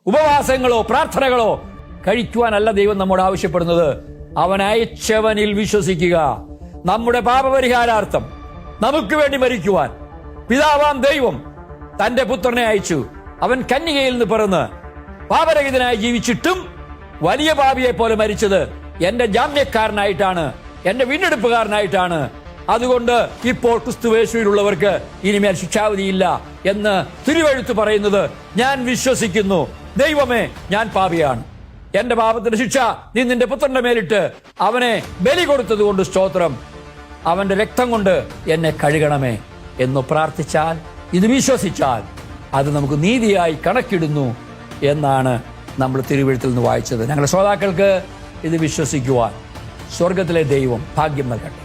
ഉപവാസങ്ങളോ പ്രാർത്ഥനകളോ കഴിക്കുവാനല്ല ദൈവം നമ്മോട് ആവശ്യപ്പെടുന്നത്. അവൻ അയച്ചവനിൽ വിശ്വസിക്കുക. നമ്മുടെ പാപപരിഹാരാർത്ഥം നമുക്ക് വേണ്ടി മരിക്കുവാൻ പിതാവാം ദൈവം തന്റെ പുത്രനെ അയച്ചു. അവൻ കന്യകയിൽ നിന്ന് പിറന്ന് പാപരഹിതനായി ജീവിച്ചിട്ടും വലിയ പാപിയെ പോലെ മരിച്ചത് എന്റെ ജാമ്യക്കാരനായിട്ടാണ്, എന്റെ വീണ്ടെടുപ്പുകാരനായിട്ടാണ്. അതുകൊണ്ട് ഇപ്പോൾ ക്രിസ്തുയേശുവിലുള്ളവർക്ക് ഇനിമേൽ ശിക്ഷാവിധിയില്ല എന്ന് തിരുവെഴുത്ത് പറയുന്നത് ഞാൻ വിശ്വസിക്കുന്നു. ദൈവമേ, ഞാൻ പാപിയാണ്, എന്റെ പാപത്തിന്റെ ശിക്ഷ നീ നിന്റെ പുത്രന്റെ മേലിട്ട് അവനെ ബലി കൊടുത്തത് കൊണ്ട് സ്തോത്രം, അവന്റെ രക്തം കൊണ്ട് എന്നെ കഴുകണമേ എന്ന് പ്രാർത്ഥിച്ചാൽ, ഇത് വിശ്വസിച്ചാൽ അത് നമുക്ക് നീതിയായി കണക്കിടുന്നു എന്നാണ് നമ്മൾ തിരുവെഴുത്തിൽ നിന്ന് വായിച്ചത്. ഞങ്ങളുടെ ശ്രോതാക്കൾക്ക് ഇത് വിശ്വസിക്കുവാൻ സ്വർഗത്തിലെ ദൈവം ഭാഗ്യം നൽകട്ടെ.